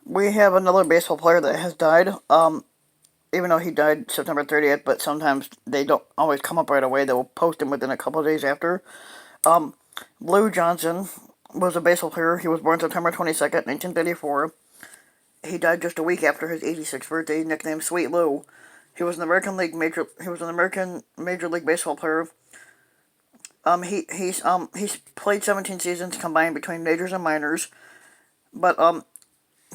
We have another baseball player that has died. Even though he died September 30th, but sometimes they don't always come up right away. They will post him within a couple of days after. Um, Lou Johnson was a baseball player. He was born September 22nd, 1934. He died just a week after his 86th birthday, nicknamed Sweet Lou. He was an American Major League Baseball player. He's played 17 seasons combined between majors and minors, but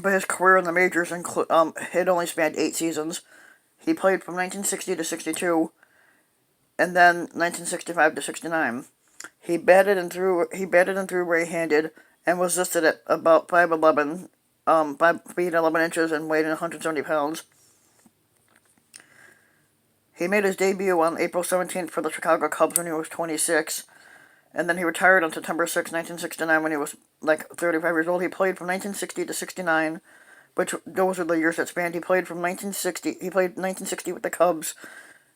his career in the majors had only spanned 8 seasons. He played from 1960 to 62, and then 1965 to 69. He batted and threw right-handed, and was listed at about 5'11", 5 feet 11 inches, and weighed in 170 pounds. He made his debut on April 17th for the Chicago Cubs when he was 26, and then he retired on September 6, 1969, when he was like 35 years old. He played from 1960 to 69, which those are the years that spanned. He played 1960 with the Cubs,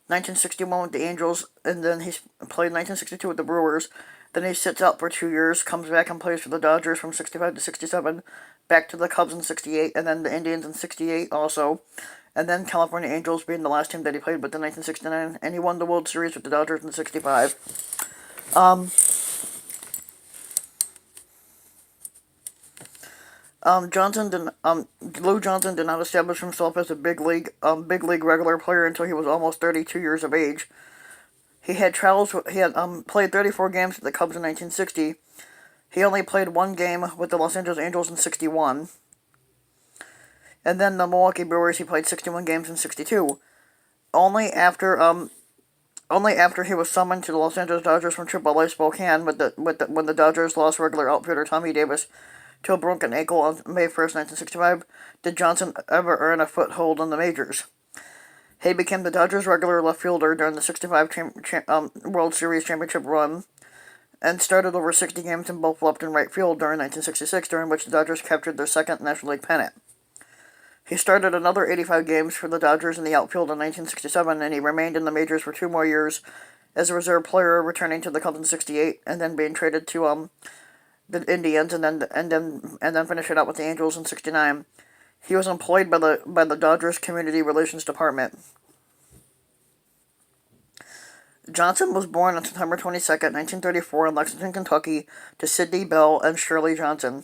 1961 with the Angels, and then he played 1962 with the Brewers. Then he sits out for 2 years, comes back and plays for the Dodgers from 65 to 67, back to the Cubs in 68, and then the Indians in 68 also. And then California Angels being the last team that he played with in 1969, and he won the World Series with the Dodgers in 65. Um, Lou Johnson did not establish himself as a big league regular player until he was almost 32 years of age. He had played 34 games with the Cubs in 1960. He only played one game with the Los Angeles Angels in 61. And then the Milwaukee Brewers, he played 61 games in 62. Only after only after he was summoned to the Los Angeles Dodgers from AAA Spokane when the Dodgers lost regular outfielder Tommy Davis to a broken ankle on May 1st, 1965, did Johnson ever earn a foothold in the majors. He became the Dodgers' regular left fielder during the 65 World Series championship run, and started over 60 games in both left and right field during 1966, during which the Dodgers captured their second National League pennant. He started another 85 games for the Dodgers in the outfield in 1967, and he remained in the majors for 2 more years as a reserve player, returning to the Cubs in 68, and then being traded to the Indians, and then finish it out with the Angels in 69. He was employed by the Dodgers Community Relations Department. Johnson was born on September 22nd, 1934, in Lexington, Kentucky, to Sidney Bell and Shirley Johnson.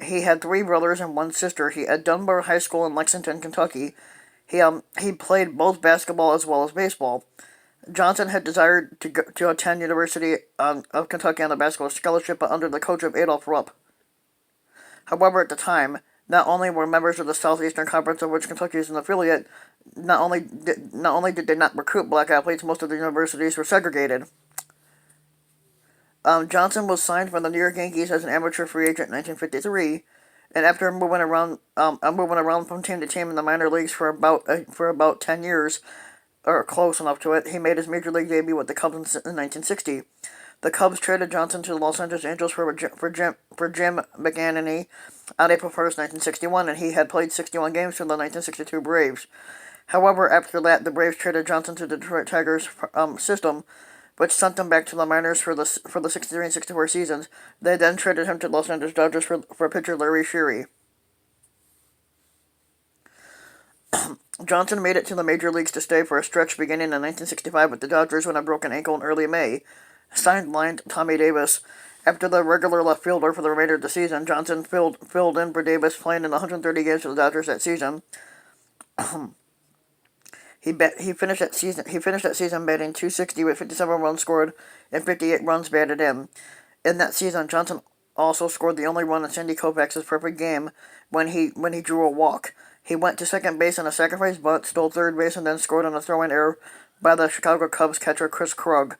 He had three brothers and one sister. He at Dunbar High School in Lexington, Kentucky. He played both basketball as well as baseball. Johnson had desired to attend University of Kentucky on a basketball scholarship, but under the coach of Adolph Rupp. However, at the time, not only were members of the Southeastern Conference, of which Kentucky is an affiliate, not only did they not recruit black athletes, most of the universities were segregated. Johnson was signed from the New York Yankees as an amateur free agent in 1953, and after moving around from team to team in the minor leagues for about 10 years, or close enough to it, he made his major league debut with the Cubs in 1960. The Cubs traded Johnson to the Los Angeles Angels for Jim McAnany on April 1st, 1961, and he had played 61 games for the 1962 Braves. However, after that, the Braves traded Johnson to the Detroit Tigers system, which sent him back to the minors for the 63 and 64 seasons. They then traded him to the Los Angeles Dodgers for pitcher Larry Sherry. Johnson made it to the major leagues to stay for a stretch beginning in 1965 with the Dodgers when a broken ankle in early May. Sidelined Tommy Davis. After the regular left fielder for the remainder of the season, Johnson filled in for Davis, playing in 130 games for the Dodgers that season. He finished that season batting .260 with 57 runs scored and 58 runs batted in. In that season, Johnson also scored the only run in Sandy Koufax's perfect game when he drew a walk. He went to second base on a sacrifice bunt, stole third base, and then scored on a throw-in error by the Chicago Cubs catcher Chris Krug.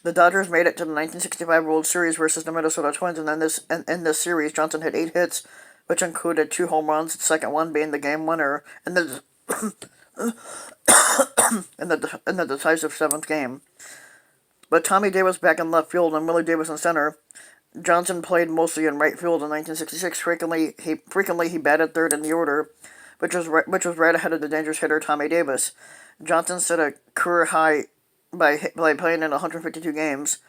The Dodgers made it to the 1965 World Series versus the Minnesota Twins, and in this series, Johnson hit 8 hits, which included 2 home runs, the second one being the game winner in the in the decisive 7th game. But Tommy Davis back in left field and Willie Davis in center. Johnson played mostly in right field in 1966. Frequently he batted third in the order, which was right ahead of the dangerous hitter Tommy Davis. Johnson set a career high by playing in 152 games,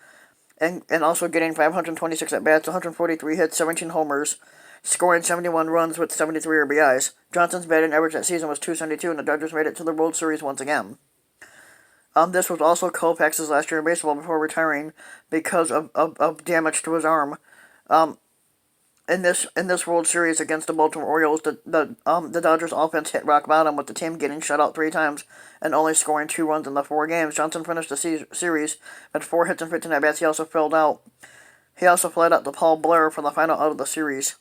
and also getting 526 at bats, 143 hits, 17 homers. scoring 71 runs with 73 RBIs. Johnson's batting average that season was .272, and the Dodgers made it to the World Series once again. This was also Koufax's last year in baseball before retiring because of damage to his arm. In this World Series against the Baltimore Orioles, the Dodgers offense hit rock bottom with the team getting shut out 3 times and only scoring 2 runs in the 4 games. Johnson finished the series at 4 hits and 15 at-bats. He also fled out to Paul Blair for the final out of the series.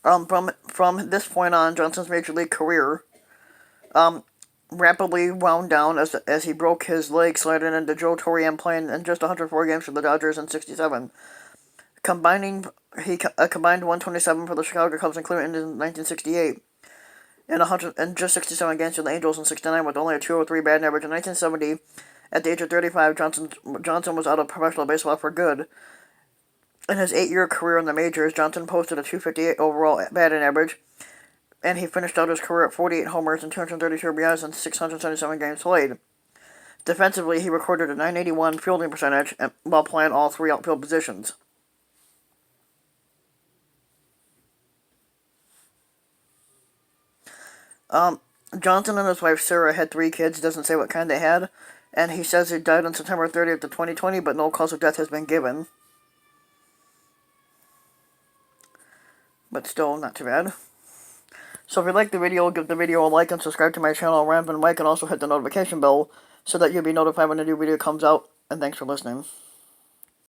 From this point on, Johnson's major league career rapidly wound down as he broke his leg sliding into Joe Torre playing in just 104 games for the Dodgers in '67. He combined 127 for the Chicago Cubs, including in 1968, and just 67 games for the Angels in '69 with only a .203 batting average. In 1970, at the age of 35, Johnson was out of professional baseball for good. In his 8-year career in the majors, Johnson posted a .258 overall batting average, and he finished out his career at 48 homers and 232 RBIs in 677 games played. Defensively, he recorded a .981 fielding percentage while playing all 3 outfield positions. Johnson and his wife Sarah had 3 kids. Doesn't say what kind they had, and he says he died on September 30th of 2020, but no cause of death has been given. But still, not too bad. So if you like the video, give the video a like and subscribe to my channel, R.I.P, and also hit the notification bell so that you'll be notified when a new video comes out. And thanks for listening.